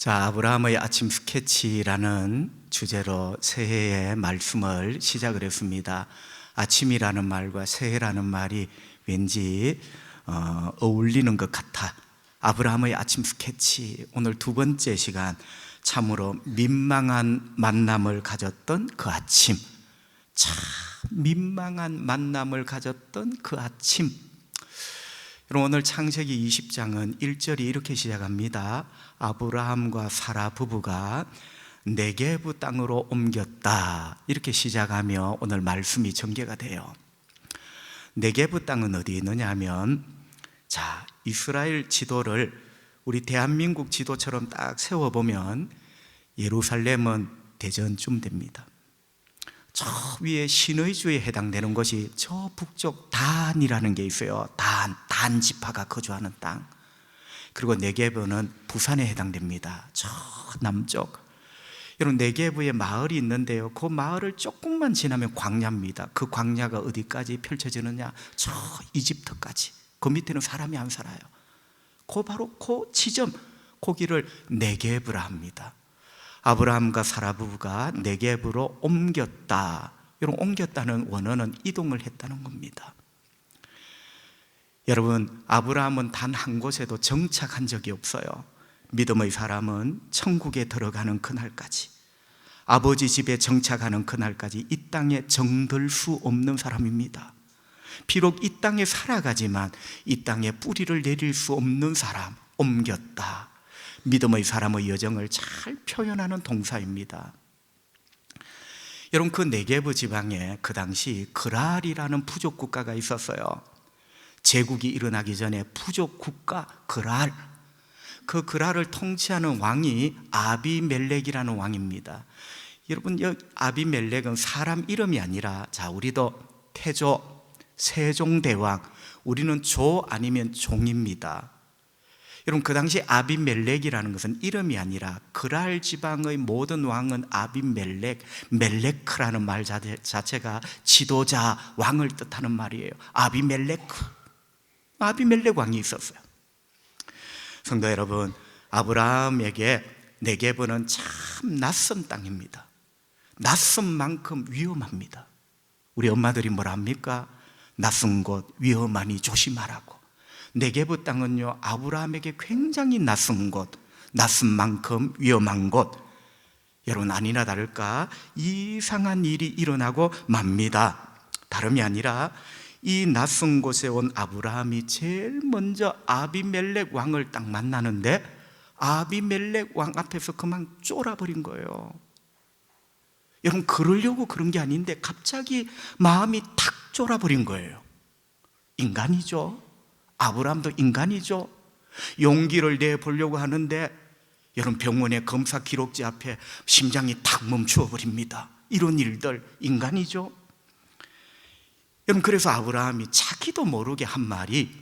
자, 아브라함의 아침 스케치라는 주제로 새해의 말씀을 시작을 했습니다. 아침이라는 말과 새해라는 말이 왠지 어울리는 것 같아. 아브라함의 아침 스케치, 오늘 두 번째 시간, 참으로 민망한 만남을 가졌던 그 아침. 참 민망한 만남을 가졌던 그 아침. 여러분, 오늘 창세기 20장은 1절이 이렇게 시작합니다. 아브라함과 사라 부부가 네게브 땅으로 옮겼다, 이렇게 시작하며 오늘 말씀이 전개가 돼요. 네게브 땅은 어디 있느냐 하면, 자, 이스라엘 지도를 우리 대한민국 지도처럼 딱 세워보면 예루살렘은 대전쯤 됩니다. 저 위에 신의주에 해당되는 것이 저 북쪽 단이라는 게 있어요. 단 지파가 거주하는 땅. 그리고 네게브는 부산에 해당됩니다. 저 남쪽. 여러분, 네게브에 마을이 있는데요, 그 마을을 조금만 지나면 광야입니다. 그 광야가 어디까지 펼쳐지느냐, 저 이집트까지. 그 밑에는 사람이 안 살아요. 바로 그 지점, 거기를 네게브라 합니다. 아브라함과 사라 부부가 네게브로 옮겼다. 이런 옮겼다는 원어는 이동을 했다는 겁니다. 여러분, 아브라함은 단 한 곳에도 정착한 적이 없어요. 믿음의 사람은 천국에 들어가는 그날까지, 아버지 집에 정착하는 그날까지 이 땅에 정들 수 없는 사람입니다. 비록 이 땅에 살아가지만 이 땅에 뿌리를 내릴 수 없는 사람, 옮겼다. 믿음의 사람의 여정을 잘 표현하는 동사입니다. 여러분, 그 네게브 지방에 그 당시 그랄이라는 부족 국가가 있었어요. 제국이 일어나기 전에 부족 국가 그랄, 그 그랄을 통치하는 왕이 아비멜렉이라는 왕입니다. 여러분, 아비멜렉은 사람 이름이 아니라, 자, 우리도 태조, 세종대왕, 우리는 조 아니면 종입니다. 여러분, 그 당시 아비멜렉이라는 것은 이름이 아니라 그랄 지방의 모든 왕은 아비멜렉, 멜레크라는 말 자체가 지도자, 왕을 뜻하는 말이에요. 아비멜렉 왕이 있었어요. 성도 여러분, 아브라함에게 네게브는 참 낯선 땅입니다. 낯선 만큼 위험합니다. 우리 엄마들이 뭐라 합니까? 낯선 곳 위험하니 조심하라고. 네게브 땅은요, 아브라함에게 굉장히 낯선 곳, 낯선 만큼 위험한 곳. 여러분, 아니나 다를까 이상한 일이 일어나고 맙니다. 다름이 아니라 이 낯선 곳에 온 아브라함이 제일 먼저 아비멜렉 왕을 딱 만나는데, 아비멜렉 왕 앞에서 그만 쫄아버린 거예요. 여러분, 그러려고 그런 게 아닌데 갑자기 마음이 탁 쫄아버린 거예요. 인간이죠. 아브라함도 인간이죠. 용기를 내보려고 하는데, 여러분, 병원의 검사 기록지 앞에 심장이 탁 멈추어 버립니다. 이런 일들, 인간이죠. 여러분, 그래서 아브라함이 자기도 모르게 한 말이,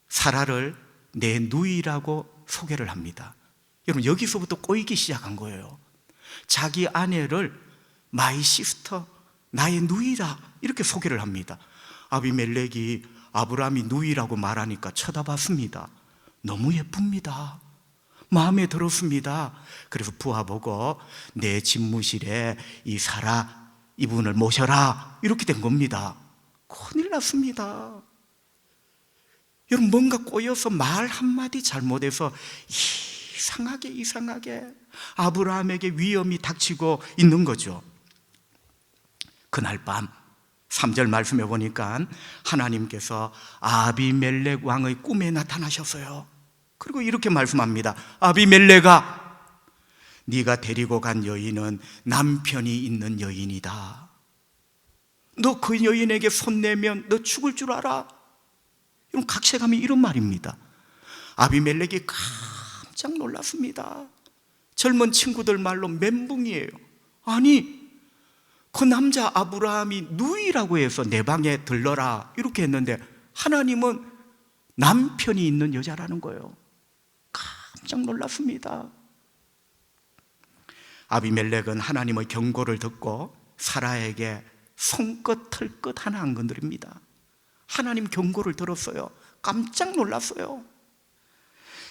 사라를 내 누이라고 소개를 합니다. 여러분, 여기서부터 꼬이기 시작한 거예요. 자기 아내를 my sister, 나의 누이라, 이렇게 소개를 합니다. 아비멜렉이 아브라함이 누이라고 말하니까 쳐다봤습니다. 너무 예쁩니다. 마음에 들었습니다. 그래서 부하 보고 내 집무실에 이 사라, 이분을 모셔라, 이렇게 된 겁니다. 큰일 났습니다. 여러분, 뭔가 꼬여서 말 한마디 잘못해서 이상하게 아브라함에게 위험이 닥치고 있는 거죠. 그날 밤 3절 말씀해 보니까 하나님께서 아비멜렉 왕의 꿈에 나타나셨어요. 그리고 이렇게 말씀합니다. 아비멜렉아, 네가 데리고 간 여인은 남편이 있는 여인이다. 너 그 여인에게 손내면 너 죽을 줄 알아. 이런 각색함이 이런 말입니다. 아비멜렉이 깜짝 놀랐습니다. 젊은 친구들 말로 멘붕이에요. 아니, 그 남자 아브라함이 누이라고 해서 내 방에 들러라, 이렇게 했는데 하나님은 남편이 있는 여자라는 거예요. 깜짝 놀랐습니다. 아비멜렉은 하나님의 경고를 듣고 사라에게 손끝 털끝 하나 안 건드립니다. 하나님 경고를 들었어요. 깜짝 놀랐어요.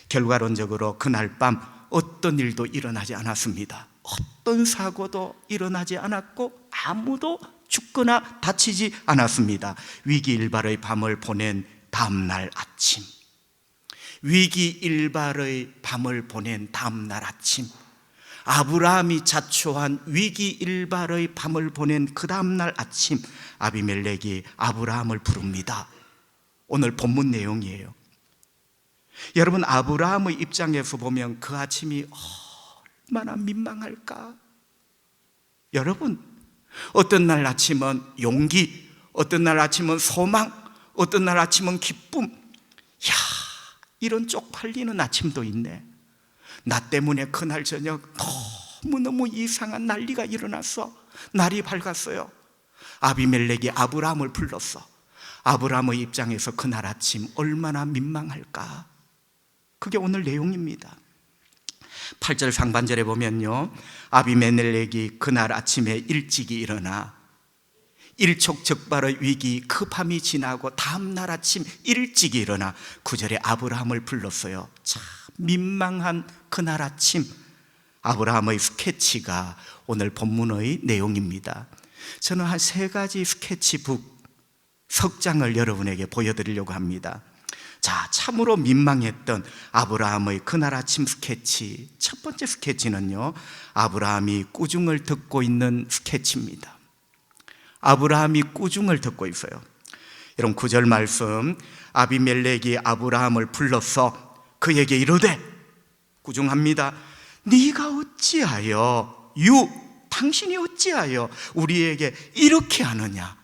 결과론적으로 그날 밤 어떤 일도 일어나지 않았습니다. 어떤 사고도 일어나지 않았고 아무도 죽거나 다치지 않았습니다. 위기일발의 밤을 보낸 다음날 아침, 위기일발의 밤을 보낸 다음날 아침, 아브라함이 자초한 위기일발의 밤을 보낸 그 다음날 아침, 아비멜렉이 아브라함을 부릅니다. 오늘 본문 내용이에요. 여러분, 아브라함의 입장에서 보면 그 아침이 얼마나 민망할까? 여러분, 어떤 날 아침은 용기, 어떤 날 아침은 소망, 어떤 날 아침은 기쁨. 야, 이런 쪽팔리는 아침도 있네. 나 때문에 그날 저녁 너무너무 이상한 난리가 일어났어. 날이 밝았어요. 아비멜렉이 아브라함을 불렀어. 아브라함의 입장에서 그날 아침 얼마나 민망할까? 그게 오늘 내용입니다. 8절 상반절에 보면요, 아비멜렉이 그날 아침에 일찍이 일어나 일촉즉발의 위기, 그 밤이 지나고 다음날 아침 일찍이 일어나 9절에 아브라함을 불렀어요. 참 민망한 그날 아침, 아브라함의 스케치가 오늘 본문의 내용입니다. 저는 한 3가지 스케치북 석 장을 여러분에게 보여드리려고 합니다. 자, 참으로 민망했던 아브라함의 그날 아침 스케치. 첫 번째 스케치는요, 아브라함이 꾸중을 듣고 있는 스케치입니다. 아브라함이 꾸중을 듣고 있어요. 여러분, 9절 말씀, 아비멜렉이 아브라함을 불러서 그에게 이르되, 꾸중합니다. 네가 어찌하여, 당신이 어찌하여 우리에게 이렇게 하느냐?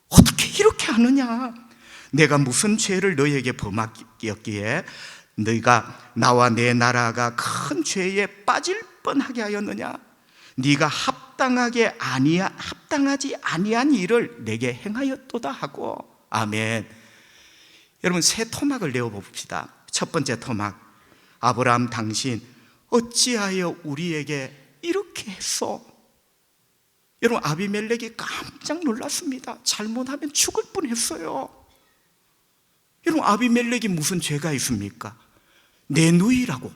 어떻게 이렇게 하느냐? 내가 무슨 죄를 너에게 범하였기에 네가 나와 내 나라가 큰 죄에 빠질 뻔하게 하였느냐? 네가 합당하지 아니한 일을 내게 행하였도다 하고. 아멘. 여러분, 세 토막을 내어봅시다. 첫 번째 토막, 아브라함 당신 어찌하여 우리에게 이렇게 했어? 여러분, 아비멜렉이 깜짝 놀랐습니다. 잘못하면 죽을 뻔했어요. 여러분, 아비멜렉이 무슨 죄가 있습니까? 내 누이라고,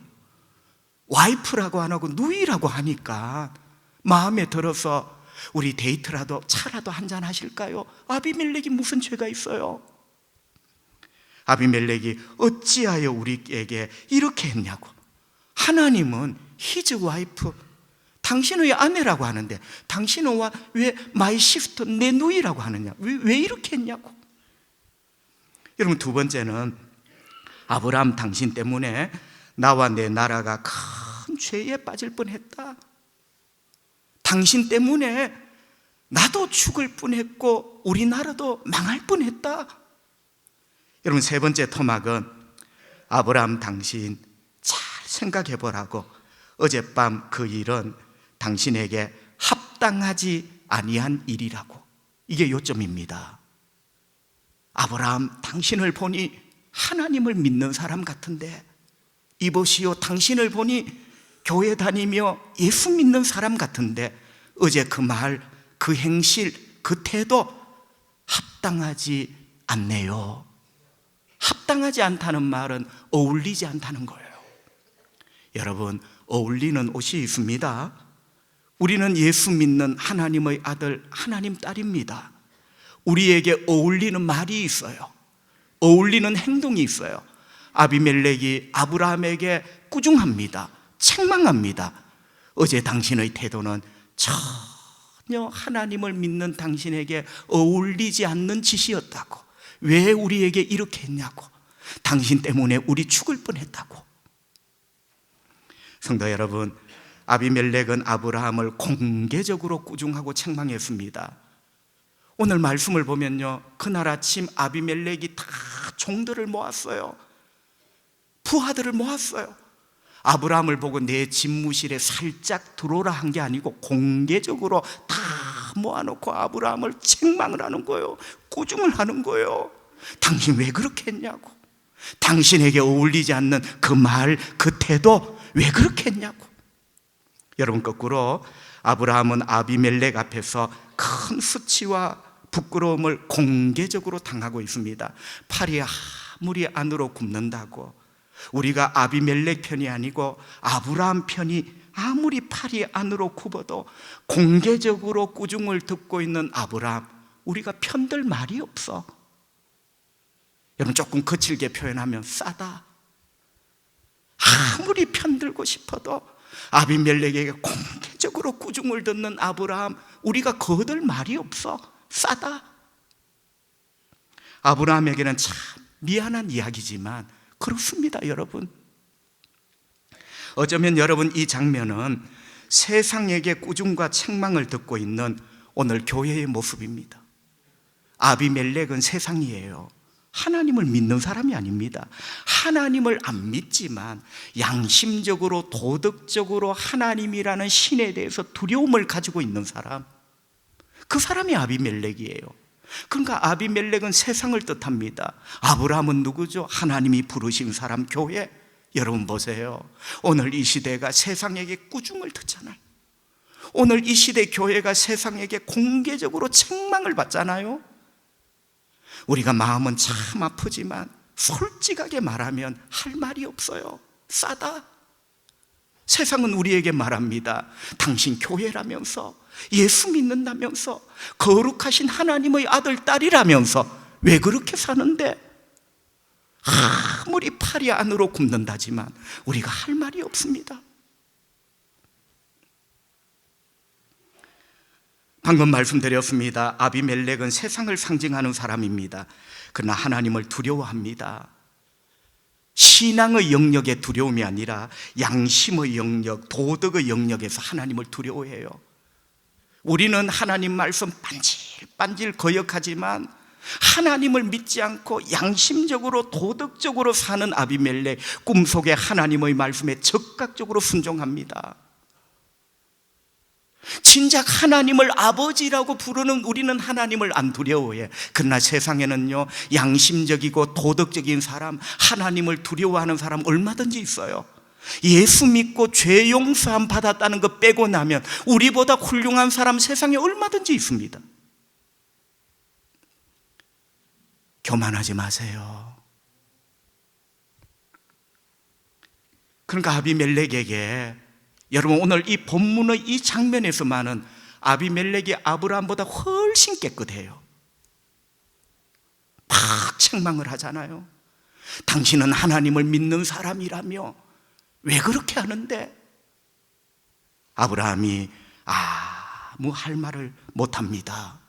와이프라고 안 하고 누이라고 하니까 마음에 들어서 우리 데이트라도 차라도 한잔 하실까요? 아비멜렉이 무슨 죄가 있어요? 아비멜렉이 어찌하여 우리에게 이렇게 했냐고. 하나님은 his wife, 당신의 아내라고 하는데 당신은 왜 my sister, 내 누이라고 하느냐? 왜 이렇게 했냐고. 여러분, 두 번째는 아브라함 당신 때문에 나와 내 나라가 큰 죄에 빠질 뻔했다. 당신 때문에 나도 죽을 뻔했고 우리나라도 망할 뻔했다. 여러분, 세 번째 토막은 아브라함 당신 잘 생각해 보라고. 어젯밤 그 일은 당신에게 합당하지 아니한 일이라고. 이게 요점입니다. 아브라함, 당신을 보니 하나님을 믿는 사람 같은데, 이보시오, 당신을 보니 교회 다니며 예수 믿는 사람 같은데 어제 그 말, 그 행실, 그 태도 합당하지 않네요. 합당하지 않다는 말은 어울리지 않다는 거예요. 여러분, 어울리는 옷이 있습니다. 우리는 예수 믿는 하나님의 아들, 하나님 딸입니다. 우리에게 어울리는 말이 있어요. 어울리는 행동이 있어요. 아비멜렉이 아브라함에게 꾸중합니다. 책망합니다. 어제 당신의 태도는 전혀 하나님을 믿는 당신에게 어울리지 않는 짓이었다고. 왜 우리에게 이렇게 했냐고. 당신 때문에 우리 죽을 뻔했다고. 성도 여러분, 아비멜렉은 아브라함을 공개적으로 꾸중하고 책망했습니다. 오늘 말씀을 보면요, 그날 아침 아비멜렉이 다 종들을 모았어요. 부하들을 모았어요. 아브라함을 보고 내 집무실에 살짝 들어오라 한 게 아니고 공개적으로 다 모아놓고 아브라함을 책망을 하는 거예요. 꾸중을 하는 거예요. 당신 왜 그렇게 했냐고. 당신에게 어울리지 않는 그 말, 그 태도 왜 그렇게 했냐고. 여러분, 거꾸로 아브라함은 아비멜렉 앞에서 큰 수치와 부끄러움을 공개적으로 당하고 있습니다. 팔이 아무리 안으로 굽는다고, 우리가 아비멜렉 편이 아니고 아브라함 편이 아무리 팔이 안으로 굽어도 공개적으로 꾸중을 듣고 있는 아브라함, 우리가 편들 말이 없어. 여러분, 조금 거칠게 표현하면 싸다. 아무리 편들고 싶어도 아비멜렉에게 공개적으로 꾸중을 듣는 아브라함, 우리가 거들 말이 없어. 싸다. 아브라함에게는 참 미안한 이야기지만 그렇습니다, 여러분. 어쩌면 여러분, 이 장면은 세상에게 꾸중과 책망을 듣고 있는 오늘 교회의 모습입니다. 아비멜렉은 세상이에요. 하나님을 믿는 사람이 아닙니다. 하나님을 안 믿지만 양심적으로, 도덕적으로 하나님이라는 신에 대해서 두려움을 가지고 있는 사람, 그 사람이 아비멜렉이에요. 그러니까 아비멜렉은 세상을 뜻합니다. 아브라함은 누구죠? 하나님이 부르신 사람, 교회. 여러분 보세요. 오늘 이 시대가 세상에게 꾸중을 듣잖아요. 오늘 이 시대 교회가 세상에게 공개적으로 책망을 받잖아요. 우리가 마음은 참 아프지만 솔직하게 말하면 할 말이 없어요. 싸다. 세상은 우리에게 말합니다. 당신 교회라면서, 예수 믿는다면서, 거룩하신 하나님의 아들, 딸이라면서 왜 그렇게 사는데? 아무리 팔이 안으로 굽는다지만 우리가 할 말이 없습니다. 방금 말씀드렸습니다. 아비멜렉은 세상을 상징하는 사람입니다. 그러나 하나님을 두려워합니다. 신앙의 영역의 두려움이 아니라 양심의 영역, 도덕의 영역에서 하나님을 두려워해요. 우리는 하나님 말씀 반질반질 거역하지만 하나님을 믿지 않고 양심적으로, 도덕적으로 사는 아비멜렉, 꿈속에 하나님의 말씀에 적극적으로 순종합니다. 진작 하나님을 아버지라고 부르는 우리는 하나님을 안 두려워해. 그러나 세상에는요, 양심적이고 도덕적인 사람, 하나님을 두려워하는 사람 얼마든지 있어요. 예수 믿고 죄 용서함 받았다는 거 빼고 나면 우리보다 훌륭한 사람 세상에 얼마든지 있습니다. 교만하지 마세요. 그러니까 아비멜렉에게, 여러분, 오늘 이 본문의 이 장면에서만은 아비멜렉이 아브라함보다 훨씬 깨끗해요. 막 책망을 하잖아요. 당신은 하나님을 믿는 사람이라며 왜 그렇게 하는데? 아브라함이 아무 할 말을 못합니다.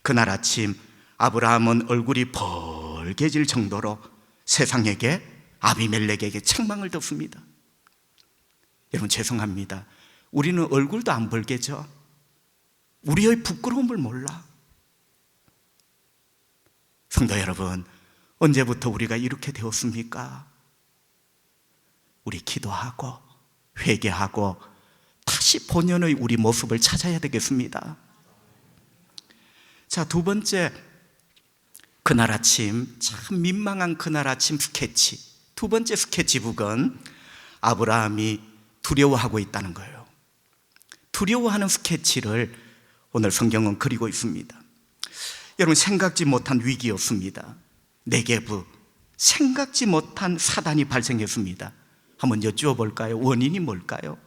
그날 아침 아브라함은 얼굴이 벌개질 정도로 세상에게, 아비멜렉에게 책망을 듣습니다. 여러분, 죄송합니다. 우리는 얼굴도 안 벌개져. 우리의 부끄러움을 몰라. 성도 여러분, 언제부터 우리가 이렇게 되었습니까? 우리 기도하고 회개하고 다시 본연의 우리 모습을 찾아야 되겠습니다. 자, 두 번째, 그날 아침, 참 민망한 그날 아침 스케치. 두 번째 스케치북은 아브라함이 두려워하고 있다는 거예요. 두려워하는 스케치를 오늘 성경은 그리고 있습니다. 여러분, 생각지 못한 위기였습니다. 네게브, 생각지 못한 사단이 발생했습니다. 한번 여쭈어볼까요? 원인이 뭘까요?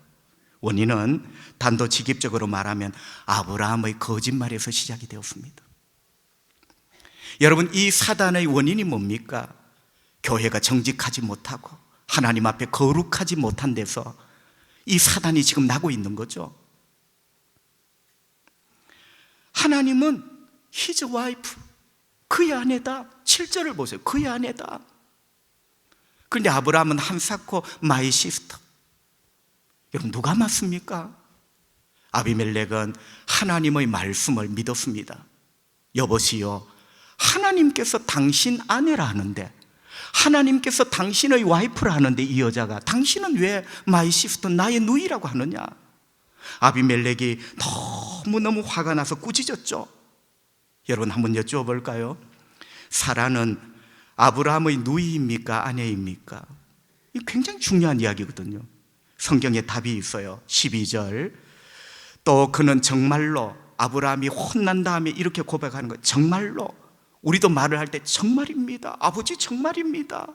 원인은 단도직입적으로 말하면 아브라함의 거짓말에서 시작이 되었습니다. 여러분, 이 사단의 원인이 뭡니까? 교회가 정직하지 못하고 하나님 앞에 거룩하지 못한 데서 이 사단이 지금 나고 있는 거죠. 하나님은 His wife, 그의 아내다. 7절을 보세요. 그의 아내다. 그런데 아브라함은 한사코 my sister. 여러분, 누가 맞습니까? 아비멜렉은 하나님의 말씀을 믿었습니다. 여보시오, 하나님께서 당신 아내라 하는데, 하나님께서 당신의 와이프라 하는데 이 여자가 당신은 왜 my sister, 나의 누이라고 하느냐? 아비멜렉이 너무너무 화가 나서 꾸짖었죠. 여러분, 한번 여쭈어볼까요? 사라는 아브라함의 누이입니까? 아내입니까? 이 굉장히 중요한 이야기거든요. 성경에 답이 있어요. 12절. 또 그는 정말로, 아브라함이 혼난 다음에 이렇게 고백하는 거예요. 정말로. 우리도 말을 할 때 정말입니다. 아버지 정말입니다.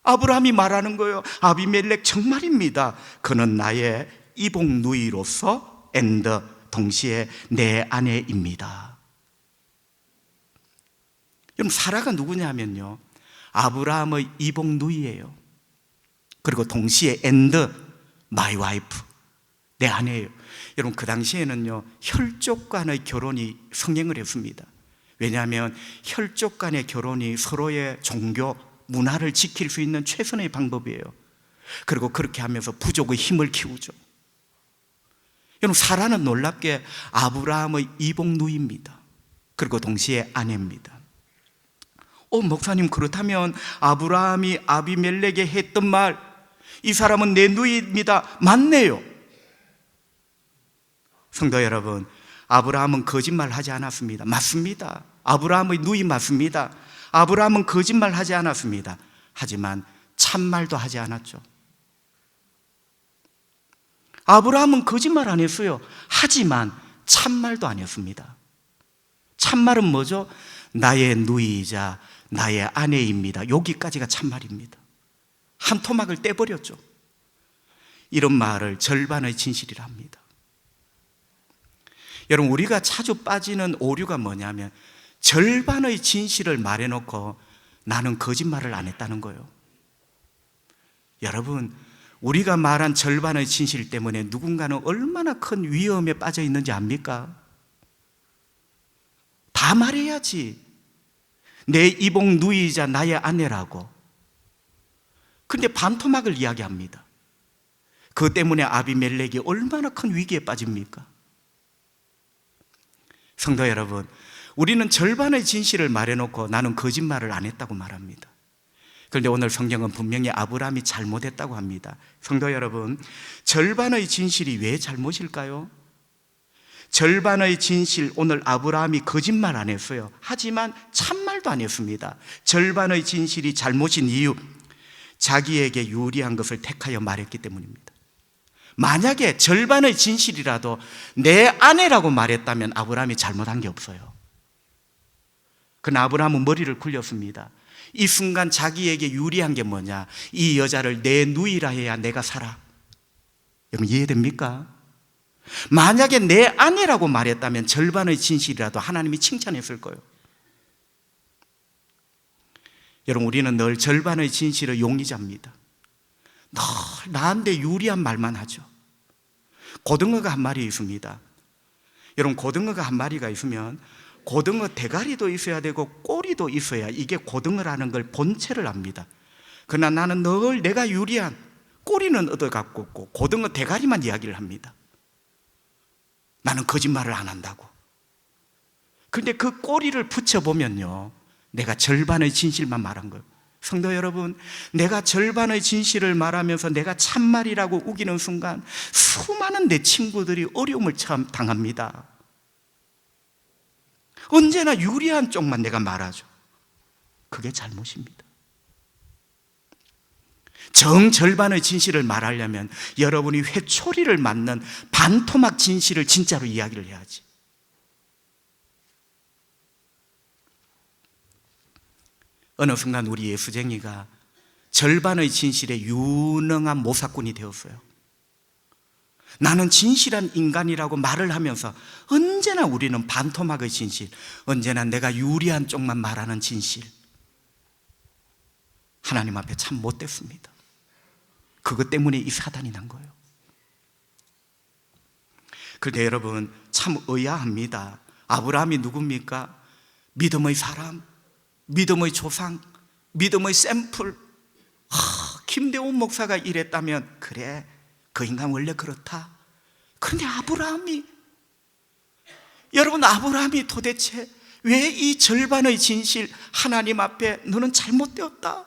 아브라함이 말하는 거예요. 아비멜렉 정말입니다. 그는 나의 이복 누이로서 앤드 동시에 내 아내입니다. 여러분, 사라가 누구냐면요, 아브라함의 이복 누이예요. 그리고 동시에 앤드 마이 와이프, 내 아내예요. 여러분, 그 당시에는요, 혈족 간의 결혼이 성행을 했습니다. 왜냐하면 혈족 간의 결혼이 서로의 종교, 문화를 지킬 수 있는 최선의 방법이에요. 그리고 그렇게 하면서 부족의 힘을 키우죠. 여러분, 사라는 놀랍게 아브라함의 이복 누이입니다. 그리고 동시에 아내입니다. 목사님, 그렇다면 아브라함이 아비멜렉에 했던 말, 이 사람은 내 누이입니다, 맞네요. 성도 여러분, 아브라함은 거짓말하지 않았습니다. 맞습니다. 아브라함의 누이 맞습니다. 아브라함은 거짓말하지 않았습니다. 하지만 참말도 하지 않았죠. 아브라함은 거짓말 안 했어요. 하지만 참말도 안 했습니다. 참말은 뭐죠? 나의 누이이자 나의 아내입니다. 여기까지가 참말입니다. 한 토막을 떼버렸죠. 이런 말을 절반의 진실이라 합니다. 여러분, 우리가 자주 빠지는 오류가 뭐냐면 절반의 진실을 말해놓고 나는 거짓말을 안 했다는 거예요. 여러분, 우리가 말한 절반의 진실 때문에 누군가는 얼마나 큰 위험에 빠져 있는지 압니까? 다 말해야지. 내 이복 누이이자 나의 아내라고. 근데 반토막을 이야기합니다. 그것 때문에 아비멜렉이 얼마나 큰 위기에 빠집니까? 성도 여러분, 우리는 절반의 진실을 말해놓고 나는 거짓말을 안 했다고 말합니다. 그런데 오늘 성경은 분명히 아브라함이 잘못했다고 합니다. 성도 여러분, 절반의 진실이 왜 잘못일까요? 절반의 진실, 오늘 아브라함이 거짓말 안 했어요. 하지만 참말도 안 했습니다. 절반의 진실이 잘못인 이유, 자기에게 유리한 것을 택하여 말했기 때문입니다. 만약에 절반의 진실이라도 내 아내라고 말했다면 아브라함이 잘못한 게 없어요. 그러나 아브라함은 머리를 굴렸습니다. 이 순간 자기에게 유리한 게 뭐냐? 이 여자를 내 누이라 해야 내가 살아. 여러분, 이해됩니까? 만약에 내 아내라고 말했다면 절반의 진실이라도 하나님이 칭찬했을 거예요. 여러분, 우리는 늘 절반의 진실을 용의자입니다. 늘 나한테 유리한 말만 하죠. 고등어가 한 마리 있습니다. 여러분, 고등어가 한 마리가 있으면 고등어 대가리도 있어야 되고 꼬리도 있어야 이게 고등어라는 걸 본체를 압니다. 그러나 나는 늘 내가 유리한 꼬리는 얻어갖고 있고 고등어 대가리만 이야기를 합니다. 나는 거짓말을 안 한다고. 그런데 그 꼬리를 붙여보면요, 내가 절반의 진실만 말한 거예요. 성도 여러분, 내가 절반의 진실을 말하면서 내가 참말이라고 우기는 순간 수많은 내 친구들이 어려움을 참 당합니다. 언제나 유리한 쪽만 내가 말하죠. 그게 잘못입니다. 정절반의 진실을 말하려면 여러분이 회초리를 맞는 반토막 진실을 진짜로 이야기를 해야지. 어느 순간 우리 예수쟁이가 절반의 진실에 유능한 모사꾼이 되었어요. 나는 진실한 인간이라고 말을 하면서 언제나 우리는 반토막의 진실, 언제나 내가 유리한 쪽만 말하는 진실, 하나님 앞에 참 못됐습니다. 그것 때문에 이 사단이 난 거예요. 그런데 여러분, 참 의아합니다. 아브라함이 누굽니까? 믿음의 사람, 믿음의 조상, 믿음의 샘플. 김대훈 목사가 이랬다면 그래, 그 인간 원래 그렇다. 그런데 아브라함이, 여러분, 아브라함이 도대체 왜 이 절반의 진실, 하나님 앞에 너는 잘못되었다,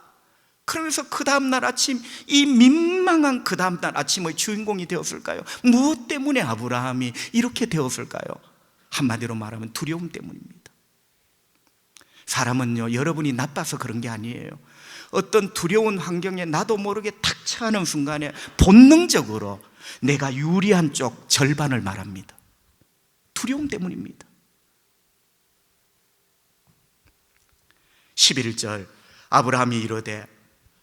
그러면서 그 다음날 아침, 이 민망한 그 다음날 아침의 주인공이 되었을까요? 무엇 때문에 아브라함이 이렇게 되었을까요? 한마디로 말하면 두려움 때문입니다. 사람은요, 여러분이 나빠서 그런 게 아니에요. 어떤 두려운 환경에 나도 모르게 탁 처하는 순간에 본능적으로 내가 유리한 쪽 절반을 말합니다. 두려움 때문입니다. 11절, 아브라함이 이르되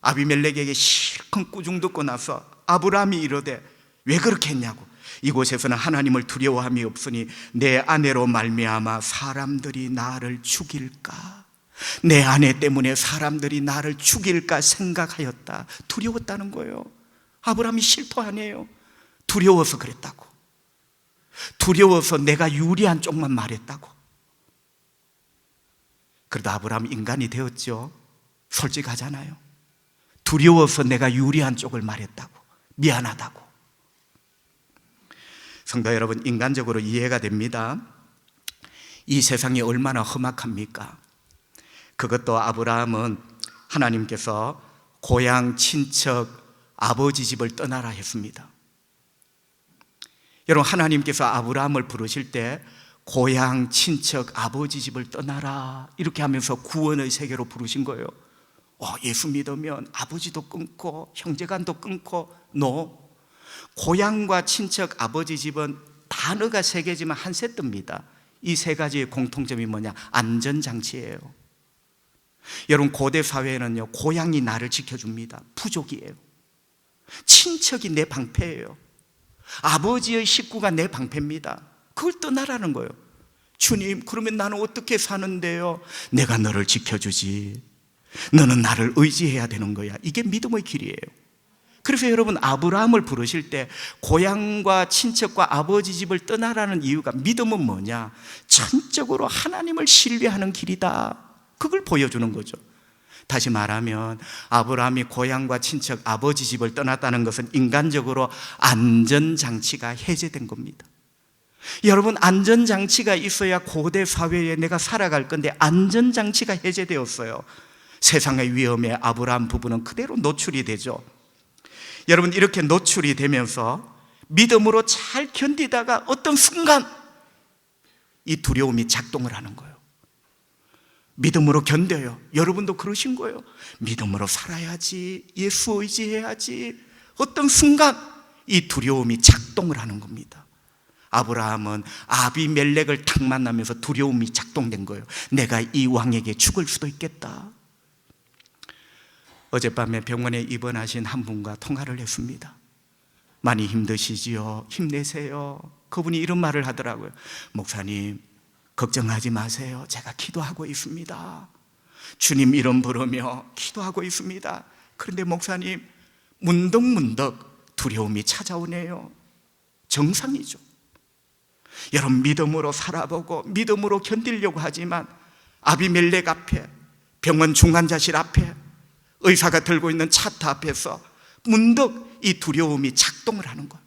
아비멜렉에게 실컷 꾸중 듣고 나서 아브라함이 이르되 왜 그렇게 했냐고. 이곳에서는 하나님을 두려워함이 없으니 내 아내로 말미암아 사람들이 나를 죽일까, 내 아내 때문에 사람들이 나를 죽일까 생각하였다. 두려웠다는 거예요. 아브라함이 실토하네요. 두려워서 그랬다고. 두려워서 내가 유리한 쪽만 말했다고. 그래도 아브라함 인간이 되었죠. 솔직하잖아요. 두려워서 내가 유리한 쪽을 말했다고, 미안하다고. 성도 여러분, 인간적으로 이해가 됩니다. 이 세상이 얼마나 험악합니까? 그것도 아브라함은 하나님께서 고향 친척 아버지 집을 떠나라 했습니다. 여러분, 하나님께서 아브라함을 부르실 때 고향 친척 아버지 집을 떠나라 이렇게 하면서 구원의 세계로 부르신 거예요. 예수 믿으면 아버지도 끊고 형제간도 끊고, 고향과 친척 아버지 집은 단어가 세 개지만 한 세트입니다. 이 세 가지의 공통점이 뭐냐? 안전장치예요. 여러분, 고대 사회에는요, 고향이 나를 지켜줍니다. 부족이에요. 친척이 내 방패예요. 아버지의 식구가 내 방패입니다. 그걸 떠나라는 거예요. 주님, 그러면 나는 어떻게 사는데요? 내가 너를 지켜주지. 너는 나를 의지해야 되는 거야. 이게 믿음의 길이에요. 그래서 여러분, 아브라함을 부르실 때 고향과 친척과 아버지 집을 떠나라는 이유가, 믿음은 뭐냐? 전적으로 하나님을 신뢰하는 길이다. 그걸 보여주는 거죠. 다시 말하면 아브라함이 고향과 친척 아버지 집을 떠났다는 것은 인간적으로 안전장치가 해제된 겁니다. 여러분, 안전장치가 있어야 고대 사회에 내가 살아갈 건데 안전장치가 해제되었어요. 세상의 위험에 아브라함 부부는 그대로 노출이 되죠. 여러분, 이렇게 노출이 되면서 믿음으로 잘 견디다가 어떤 순간 이 두려움이 작동을 하는 거예요. 믿음으로 견뎌요. 여러분도 그러신 거예요. 믿음으로 살아야지, 예수 의지해야지. 어떤 순간 이 두려움이 작동을 하는 겁니다. 아브라함은 아비멜렉을 딱 만나면서 두려움이 작동된 거예요. 내가 이 왕에게 죽을 수도 있겠다. 어젯밤에 병원에 입원하신 한 분과 통화를 했습니다. 많이 힘드시지요? 힘내세요. 그분이 이런 말을 하더라고요. 목사님, 걱정하지 마세요. 제가 기도하고 있습니다. 주님 이름 부르며 기도하고 있습니다. 그런데 목사님, 문득문득 두려움이 찾아오네요. 정상이죠. 여러분, 믿음으로 살아보고 믿음으로 견디려고 하지만 아비멜렉 앞에, 병원 중환자실 앞에, 의사가 들고 있는 차트 앞에서 문득 이 두려움이 작동을 하는 거예요.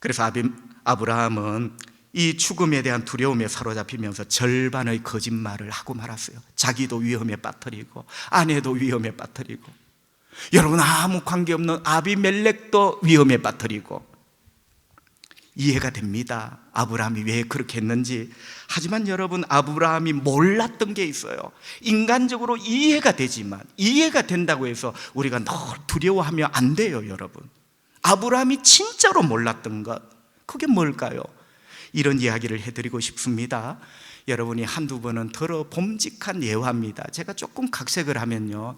그래서 아브라함은 이 죽음에 대한 두려움에 사로잡히면서 절반의 거짓말을 하고 말았어요. 자기도 위험에 빠뜨리고 아내도 위험에 빠뜨리고, 여러분, 아무 관계없는 아비멜렉도 위험에 빠뜨리고. 이해가 됩니다. 아브라함이 왜 그렇게 했는지. 하지만 여러분, 아브라함이 몰랐던 게 있어요. 인간적으로 이해가 되지만, 이해가 된다고 해서 우리가 늘 두려워하면 안 돼요. 여러분, 아브라함이 진짜로 몰랐던 것, 그게 뭘까요? 이런 이야기를 해드리고 싶습니다. 여러분이 한두 번은 더러 봄직한 예화입니다. 제가 조금 각색을 하면요,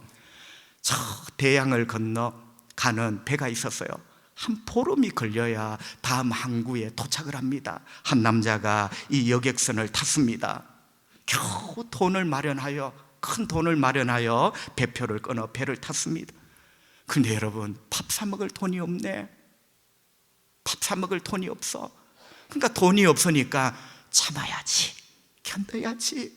저 대양을 건너 가는 배가 있었어요. 한 보름이 걸려야 다음 항구에 도착을 합니다. 한 남자가 이 여객선을 탔습니다. 겨우 돈을 마련하여, 큰 돈을 마련하여 배표를 끊어 배를 탔습니다. 근데 여러분, 밥 사 먹을 돈이 없네. 밥 사 먹을 돈이 없어. 그러니까 돈이 없으니까 참아야지, 견뎌야지.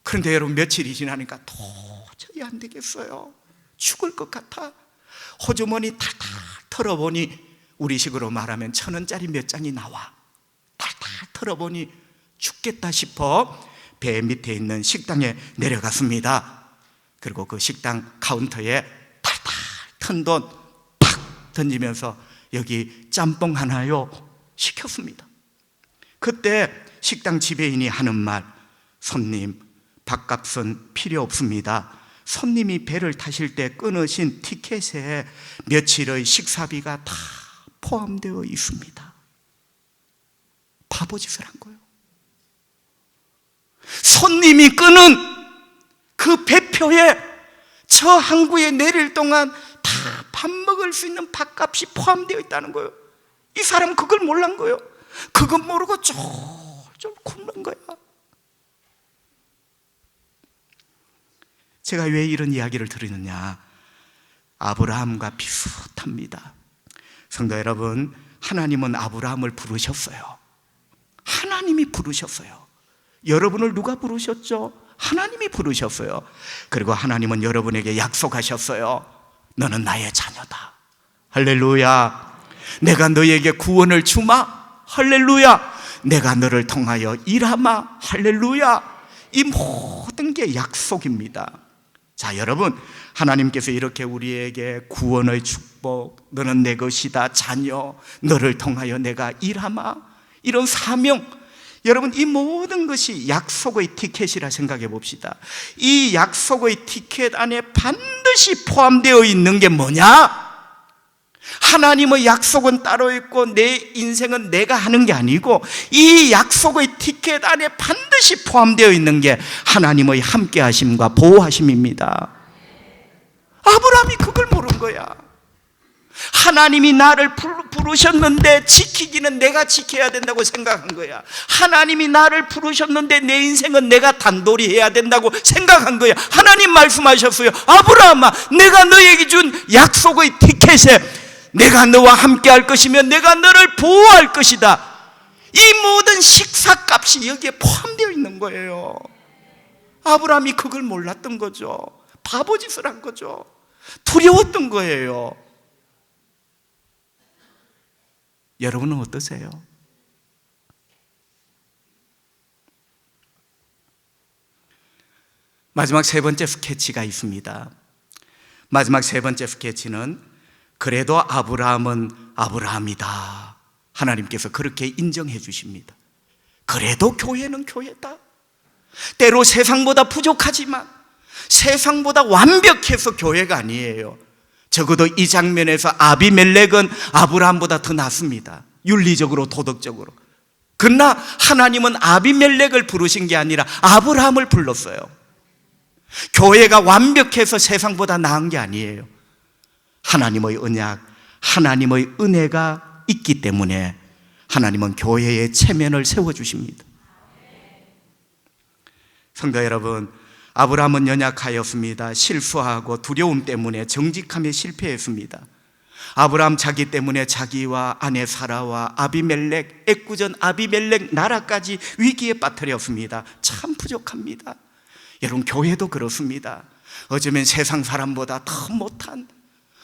그런데 여러분, 며칠이 지나니까 도저히 안 되겠어요. 죽을 것 같아. 호주머니 탈탈 털어보니, 우리식으로 말하면 1,000원짜리 몇 장이 나와. 탈탈 털어보니 죽겠다 싶어 배 밑에 있는 식당에 내려갔습니다. 그리고 그 식당 카운터에 탈탈 턴 돈 팍 던지면서 여기 짬뽕 하나요? 시켰습니다. 그때 식당 지배인이 하는 말, 손님, 밥값은 필요 없습니다. 손님이 배를 타실 때 끊으신 티켓에 며칠의 식사비가 다 포함되어 있습니다. 바보짓을 한 거예요. 손님이 끊은 그 배표에 저 항구에 내릴 동안 다 밥 먹을 수 있는 밥값이 포함되어 있다는 거예요. 이 사람은 그걸 몰란 거예요. 그거 모르고 쫄쫄 굶는 거야. 제가 왜 이런 이야기를 드리느냐, 아브라함과 비슷합니다. 성도 여러분, 하나님은 아브라함을 부르셨어요. 하나님이 부르셨어요. 여러분을 누가 부르셨죠? 하나님이 부르셨어요. 그리고 하나님은 여러분에게 약속하셨어요. 너는 나의 자녀다. 할렐루야. 내가 너에게 구원을 주마. 할렐루야. 내가 너를 통하여 일하마. 할렐루야. 이 모든 게 약속입니다. 자, 여러분, 하나님께서 이렇게 우리에게 구원의 축복, 너는 내 것이다, 자녀, 너를 통하여 내가 일하마, 이런 사명, 여러분, 이 모든 것이 약속의 티켓이라 생각해 봅시다. 이 약속의 티켓 안에 반드시 포함되어 있는 게 뭐냐? 하나님의 약속은 따로 있고 내 인생은 내가 하는 게 아니고, 이 약속의 티켓 안에 반드시 포함되어 있는 게 하나님의 함께하심과 보호하심입니다. 아브라함이 그걸 모른 거야. 하나님이 나를 부르셨는데 지키기는 내가 지켜야 된다고 생각한 거야. 하나님이 나를 부르셨는데 내 인생은 내가 단돌이 해야 된다고 생각한 거야. 하나님 말씀하셨어요. 아브라함아, 내가 너에게 준 약속의 티켓에 내가 너와 함께 할 것이며 내가 너를 보호할 것이다. 이 모든 식사값이 여기에 포함되어 있는 거예요. 아브라함이 그걸 몰랐던 거죠. 바보짓을 한 거죠. 두려웠던 거예요. 여러분은 어떠세요? 마지막 세 번째 스케치가 있습니다. 마지막 세 번째 스케치는 그래도 아브라함은 아브라함이다. 하나님께서 그렇게 인정해 주십니다. 그래도 교회는 교회다. 때로 세상보다 부족하지만 세상보다 완벽해서 교회가 아니에요. 적어도 이 장면에서 아비멜렉은 아브라함보다 더 낫습니다. 윤리적으로, 도덕적으로. 그러나 하나님은 아비멜렉을 부르신 게 아니라 아브라함을 불렀어요. 교회가 완벽해서 세상보다 나은 게 아니에요. 하나님의 언약, 하나님의 은혜가 있기 때문에 하나님은 교회의 체면을 세워주십니다. 성도 여러분, 아브라함은 연약하였습니다. 실수하고 두려움 때문에 정직함에 실패했습니다. 아브라함 자기 때문에 자기와 아내 사라와 아비멜렉, 애꿎은 아비멜렉 나라까지 위기에 빠뜨렸습니다. 참 부족합니다. 여러분, 교회도 그렇습니다. 어쩌면 세상 사람보다 더 못한,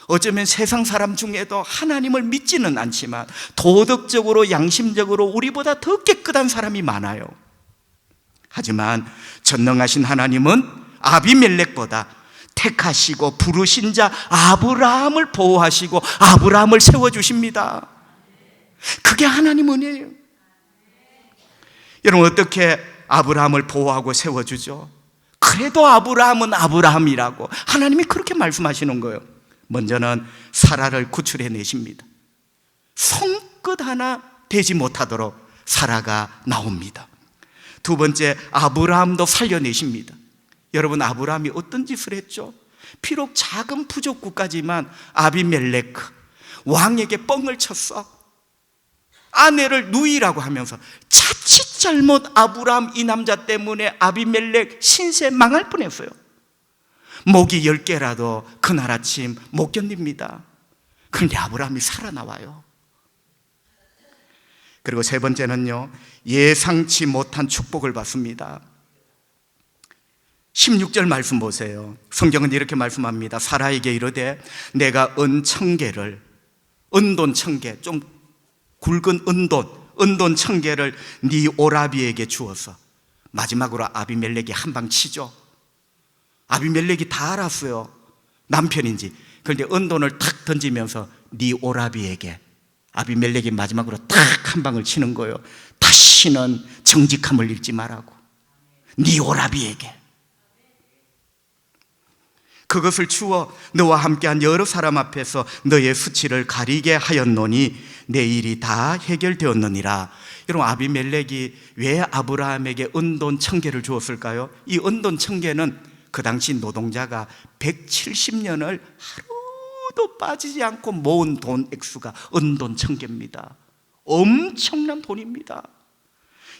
어쩌면 세상 사람 중에도 하나님을 믿지는 않지만 도덕적으로, 양심적으로 우리보다 더 깨끗한 사람이 많아요. 하지만 전능하신 하나님은 아비멜렉보다 택하시고 부르신 자 아브라함을 보호하시고 아브라함을 세워주십니다. 그게 하나님 은혜예요. 여러분, 어떻게 아브라함을 보호하고 세워주죠? 그래도 아브라함은 아브라함이라고 하나님이 그렇게 말씀하시는 거예요. 먼저는 사라를 구출해내십니다. 손끝 하나 되지 못하도록 사라가 나옵니다. 두 번째, 아브라함도 살려내십니다. 여러분, 아브라함이 어떤 짓을 했죠? 비록 작은 부족국가지만 아비멜렉 왕에게 뻥을 쳤어. 아내를 누이라고 하면서 자칫 잘못 아브라함 이 남자 때문에 아비멜렉 신세 망할 뻔했어요. 모기 10개라도 그날 아침 못 견딥니다. 그런데 아브라함이 살아나와요. 그리고 세 번째는요, 예상치 못한 축복을 받습니다. 16절 말씀 보세요. 성경은 이렇게 말씀합니다. 사라에게 이르되 내가 은천개를, 은돈 1000개, 좀 굵은 은돈 1000개를 네 오라비에게 주어서, 마지막으로 아비멜렉이 한 방 치죠. 아비멜렉이 다 알았어요, 남편인지. 그런데 은돈을 탁 던지면서 네 오라비에게, 아비멜렉이 마지막으로 딱 한 방을 치는 거예요. 다시는 정직함을 잃지 말라고. 네 오라비에게. 그것을 주어 너와 함께한 여러 사람 앞에서 너의 수치를 가리게 하였노니 내 일이 다 해결되었느니라. 여러분, 아비멜렉이 왜 아브라함에게 은돈 1000개를 주었을까요? 이 은돈 1000개는 그 당시 노동자가 170년을 하루도 빠지지 않고 모은 돈 액수가 은돈 1000개입니다. 엄청난 돈입니다.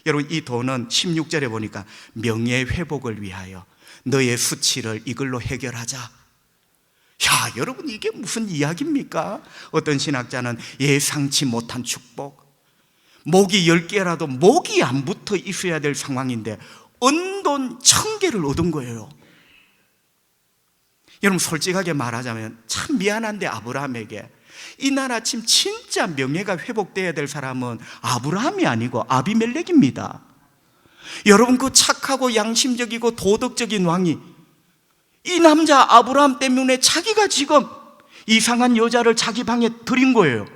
여러분, 이 돈은 16절에 보니까 명예회복을 위하여 너의 수치를 이걸로 해결하자. 야, 여러분, 이게 무슨 이야기입니까? 어떤 신학자는 예상치 못한 축복, 목이 10개라도 목이 안 붙어 있어야 될 상황인데 은돈 1000개를 얻은 거예요. 여러분, 솔직하게 말하자면 참 미안한데 아브라함에게 이날 아침 진짜 명예가 회복돼야 될 사람은 아브라함이 아니고 아비멜렉입니다. 여러분, 그 착하고 양심적이고 도덕적인 왕이 이 남자 아브라함 때문에 자기가 지금 이상한 여자를 자기 방에 들인 거예요.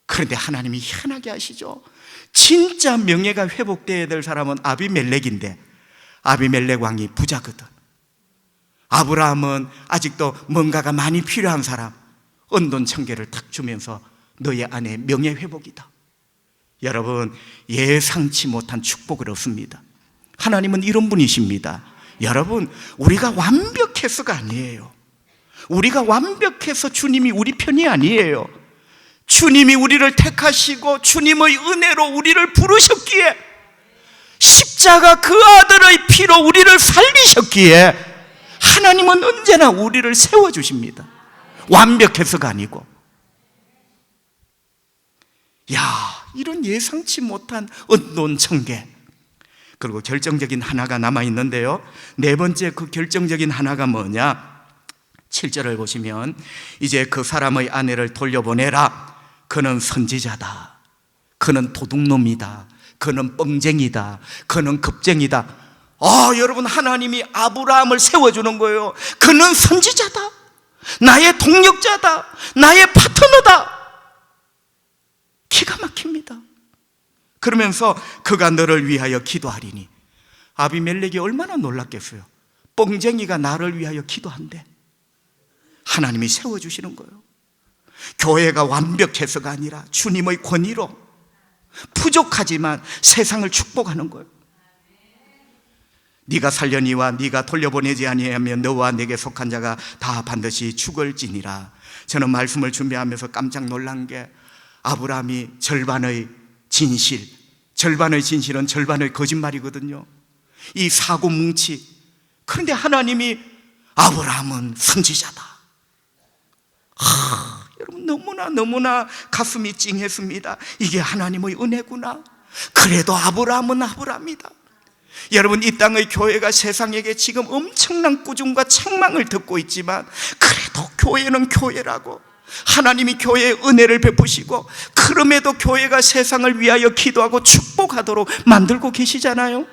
그런데 하나님이 희한하게 하시죠. 진짜 명예가 회복돼야 될 사람은 아비멜렉인데 아비멜렉 왕이 부자거든. 아브라함은 아직도 뭔가가 많이 필요한 사람, 은돈 1000개를 탁 주면서 너의 아내 명예회복이다. 여러분, 예상치 못한 축복을 얻습니다. 하나님은 이런 분이십니다. 여러분, 우리가 완벽해서가 아니에요. 우리가 완벽해서 주님이 우리 편이 아니에요. 주님이 우리를 택하시고 주님의 은혜로 우리를 부르셨기에, 십자가 그 아들의 피로 우리를 살리셨기에 하나님은 언제나 우리를 세워주십니다. 완벽해서가 아니고. 야, 이런 예상치 못한 은돈 1000개. 그리고 결정적인 하나가 남아있는데요, 네 번째 그 결정적인 하나가 뭐냐? 7절을 보시면 이제 그 사람의 아내를 돌려보내라. 그는 선지자다. 그는 도둑놈이다. 그는 뻥쟁이다. 그는 겁쟁이다. 여러분, 하나님이 아브라함을 세워주는 거예요. 그는 선지자다. 나의 동력자다. 나의 파트너다. 기가 막힙니다. 그러면서 그가 너를 위하여 기도하리니. 아비멜렉이 얼마나 놀랐겠어요. 뻥쟁이가 나를 위하여 기도한대. 하나님이 세워주시는 거예요. 교회가 완벽해서가 아니라 주님의 권위로 부족하지만 세상을 축복하는 거예요. 네가 살려니와 네가 돌려보내지 아니하면 너와 내게 속한 자가 다 반드시 죽을지니라. 저는 말씀을 준비하면서 깜짝 놀란 게, 아브라함이 절반의 진실, 절반의 진실은 절반의 거짓말이거든요. 이 사고 뭉치. 그런데 하나님이 아브라함은 선지자다. 여러분, 너무나 가슴이 찡했습니다. 이게 하나님의 은혜구나. 그래도 아브라함은 아브라함이다. 여러분, 이 땅의 교회가 세상에게 지금 엄청난 꾸중과 책망을 듣고 있지만 그래도 교회는 교회라고, 하나님이 교회에 은혜를 베푸시고 그럼에도 교회가 세상을 위하여 기도하고 축복하도록 만들고 계시잖아요.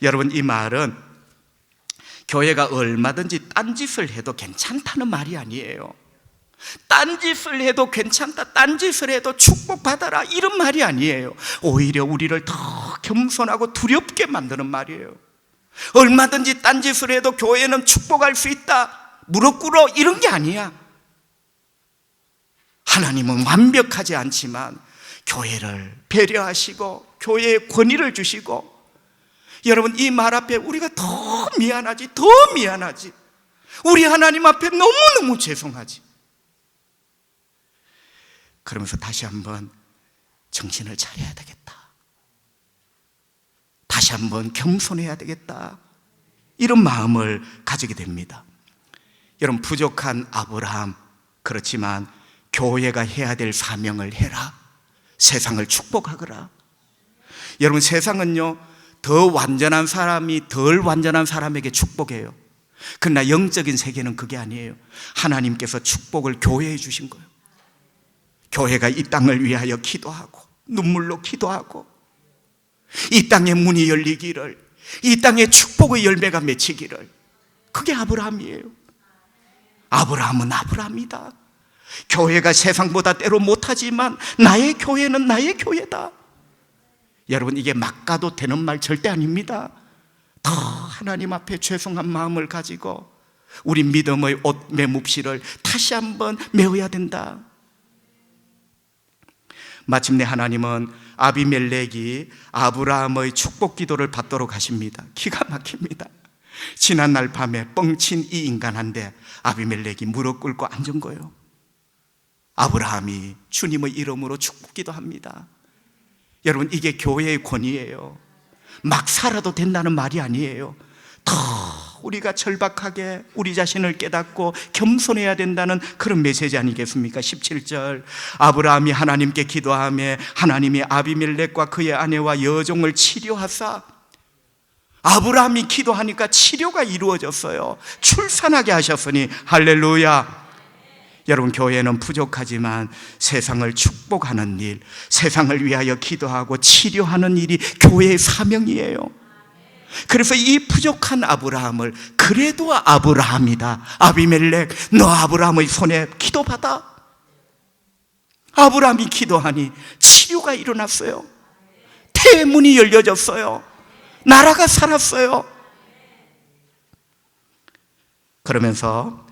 여러분, 이 말은 교회가 얼마든지 딴짓을 해도 괜찮다는 말이 아니에요. 딴짓을 해도 괜찮다, 딴짓을 해도 축복받아라, 이런 말이 아니에요. 오히려 우리를 더 겸손하고 두렵게 만드는 말이에요. 얼마든지 딴짓을 해도 교회는 축복할 수 있다, 무릎 꿇어, 이런 게 아니야. 하나님은 완벽하지 않지만 교회를 배려하시고 교회에 권위를 주시고, 여러분, 이 말 앞에 우리가 더 미안하지, 더 미안하지. 우리 하나님 앞에 너무너무 죄송하지. 그러면서 다시 한번 정신을 차려야 되겠다. 다시 한번 겸손해야 되겠다. 이런 마음을 가지게 됩니다. 여러분, 부족한 아브라함, 그렇지만 교회가 해야 될 사명을 해라. 세상을 축복하거라. 여러분, 세상은요, 더 완전한 사람이 덜 완전한 사람에게 축복해요. 그러나 영적인 세계는 그게 아니에요. 하나님께서 축복을 교회에 주신 거예요. 교회가 이 땅을 위하여 기도하고 눈물로 기도하고 이 땅의 문이 열리기를, 이 땅의 축복의 열매가 맺히기를. 그게 아브라함이에요. 아브라함은 아브라함이다. 교회가 세상보다 때로 못하지만 나의 교회는 나의 교회다. 여러분, 이게 막 가도 되는 말 절대 아닙니다. 더 하나님 앞에 죄송한 마음을 가지고 우리 믿음의 옷 매묵실을 다시 한번 메워야 된다. 마침내 하나님은 아비멜렉이 아브라함의 축복 기도를 받도록 하십니다. 기가 막힙니다. 지난날 밤에 뻥친 이 인간한테 아비멜렉이 무릎 꿇고 앉은 거예요. 아브라함이 주님의 이름으로 축복기도 합니다. 여러분, 이게 교회의 권위예요. 막 살아도 된다는 말이 아니에요. 더 우리가 절박하게 우리 자신을 깨닫고 겸손해야 된다는 그런 메시지 아니겠습니까? 17절, 아브라함이 하나님께 기도하며 하나님이 아비멜렉과 그의 아내와 여종을 치료하사, 아브라함이 기도하니까 치료가 이루어졌어요. 출산하게 하셨으니 할렐루야. 여러분, 교회는 부족하지만 세상을 축복하는 일, 세상을 위하여 기도하고 치료하는 일이 교회의 사명이에요. 그래서 이 부족한 아브라함을 그래도 아브라함이다, 아비멜렉 너 아브라함의 손에 기도받아. 아브라함이 기도하니 치료가 일어났어요. 태문이 열려졌어요. 나라가 살았어요. 그러면서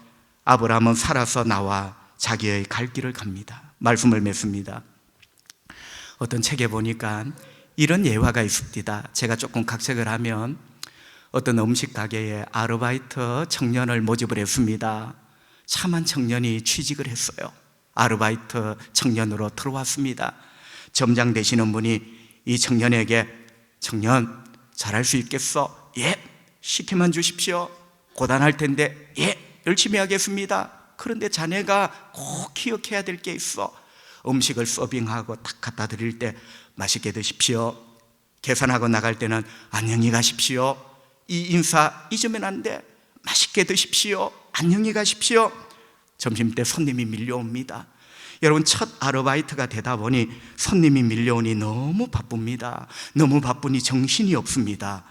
아브라함은 살아서 나와 자기의 갈 길을 갑니다. 말씀을 맺습니다. 어떤 책에 보니까 이런 예화가 있습니다. 제가 조금 각색을 하면 어떤 음식 가게에 아르바이트 청년을 모집을 했습니다. 참한 청년이 취직을 했어요. 아르바이트 청년으로 들어왔습니다. 점장 되시는 분이 이 청년에게, 청년 잘할 수 있겠어? 예, 시키만 주십시오. 고단할 텐데 예, 열심히 하겠습니다. 그런데 자네가 꼭 기억해야 될 게 있어. 음식을 서빙하고 딱 갖다 드릴 때 맛있게 드십시오. 계산하고 나갈 때는 안녕히 가십시오. 이 인사 잊으면 안 돼. 맛있게 드십시오. 안녕히 가십시오. 점심때 손님이 밀려옵니다. 여러분, 첫 아르바이트가 되다 보니 손님이 밀려오니 너무 바쁩니다. 너무 바쁘니 정신이 없습니다.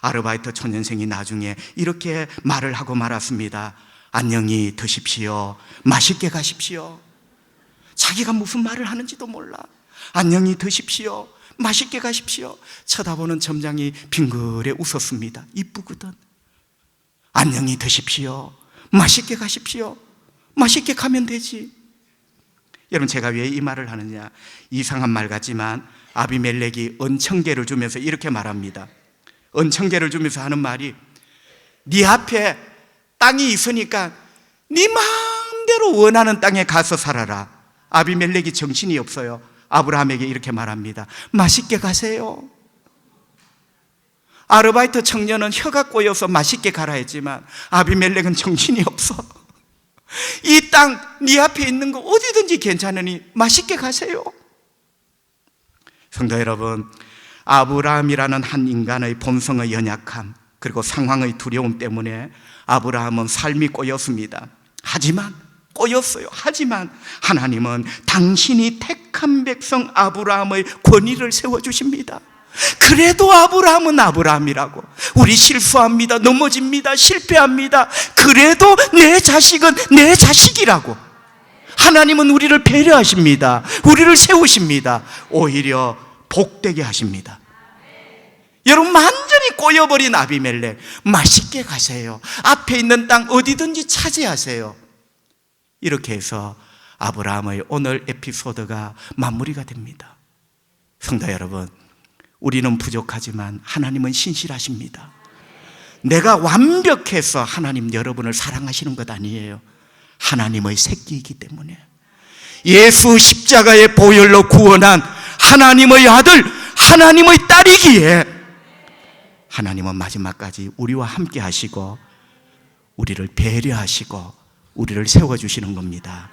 아르바이트 초년생이 나중에 이렇게 말을 하고 말았습니다. 안녕히 드십시오. 맛있게 가십시오. 자기가 무슨 말을 하는지도 몰라. 안녕히 드십시오. 맛있게 가십시오. 쳐다보는 점장이 빙그레 웃었습니다. 이쁘거든. 안녕히 드십시오. 맛있게 가십시오. 맛있게 가면 되지. 여러분, 제가 왜 이 말을 하느냐, 이상한 말 같지만 아비멜렉이 은청개를 주면서 이렇게 말합니다. 은청개를 주면서 하는 말이, 네 앞에 땅이 있으니까 네 마음대로 원하는 땅에 가서 살아라. 아비멜렉이 정신이 없어요. 아브라함에게 이렇게 말합니다. 맛있게 가세요. 아르바이트 청년은 혀가 꼬여서 맛있게 가라 했지만 아비멜렉은 정신이 없어. 이 땅 네 앞에 있는 거 어디든지 괜찮으니 맛있게 가세요. 성도 여러분, 아브라함이라는 한 인간의 본성의 연약함, 그리고 상황의 두려움 때문에 아브라함은 삶이 꼬였습니다. 하지만 하나님은 당신이 택한 백성 아브라함의 권위를 세워주십니다. 그래도 아브라함은 아브라함이라고. 우리 실수합니다. 넘어집니다. 실패합니다. 그래도 내 자식은 내 자식이라고. 하나님은 우리를 배려하십니다. 우리를 세우십니다. 오히려 복되게 하십니다. 여러분, 완전히 꼬여버린 아비멜렉, 맛있게 가세요. 앞에 있는 땅 어디든지 차지하세요. 이렇게 해서 아브라함의 오늘 에피소드가 마무리가 됩니다. 성도 여러분, 우리는 부족하지만 하나님은 신실하십니다. 내가 완벽해서 하나님 여러분을 사랑하시는 것 아니에요. 하나님의 새끼이기 때문에, 예수 십자가의 보혈로 구원한 하나님의 아들, 하나님의 딸이기에 하나님은 마지막까지 우리와 함께 하시고 우리를 배려하시고 우리를 세워주시는 겁니다.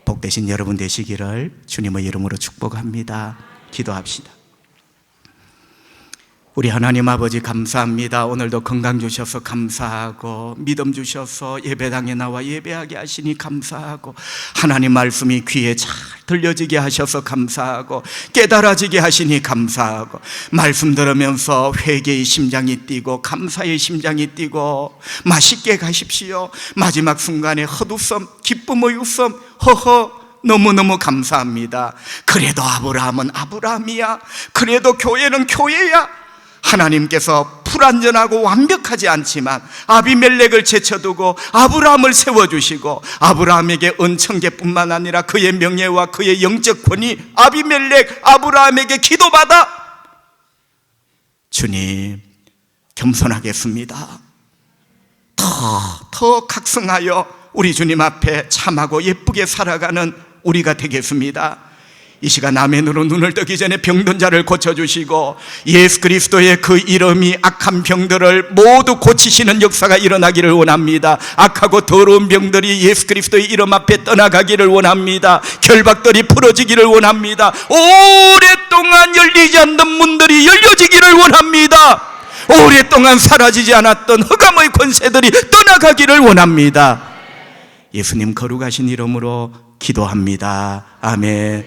복되신 여러분 되시기를 주님의 이름으로 축복합니다. 기도합시다. 우리 하나님 아버지, 감사합니다. 오늘도 건강 주셔서 감사하고, 믿음 주셔서 예배당에 나와 예배하게 하시니 감사하고, 하나님 말씀이 귀에 잘 들려지게 하셔서 감사하고, 깨달아지게 하시니 감사하고, 말씀 들으면서 회개의 심장이 뛰고 감사의 심장이 뛰고, 맛있게 가십시오. 마지막 순간에 헛웃음, 기쁨의 웃음, 허허, 너무너무 감사합니다. 그래도 아브라함은 아브라함이야. 그래도 교회는 교회야. 하나님께서 불완전하고 완벽하지 않지만 아비멜렉을 제쳐두고 아브라함을 세워주시고, 아브라함에게 은청계뿐만 아니라 그의 명예와 그의 영적 권위, 아비멜렉, 아브라함에게 기도받아. 주님, 겸손하겠습니다. 더 각성하여 우리 주님 앞에 참하고 예쁘게 살아가는 우리가 되겠습니다. 이 시간 아멘으로 눈을 뜨기 전에 병든 자를 고쳐주시고 예수 그리스도의 그 이름이 악한 병들을 모두 고치시는 역사가 일어나기를 원합니다. 악하고 더러운 병들이 예수 그리스도의 이름 앞에 떠나가기를 원합니다. 결박들이 풀어지기를 원합니다. 오랫동안 열리지 않는 문들이 열려지기를 원합니다. 오랫동안 사라지지 않았던 흑암의 권세들이 떠나가기를 원합니다. 예수님 거룩하신 이름으로 기도합니다. 아멘.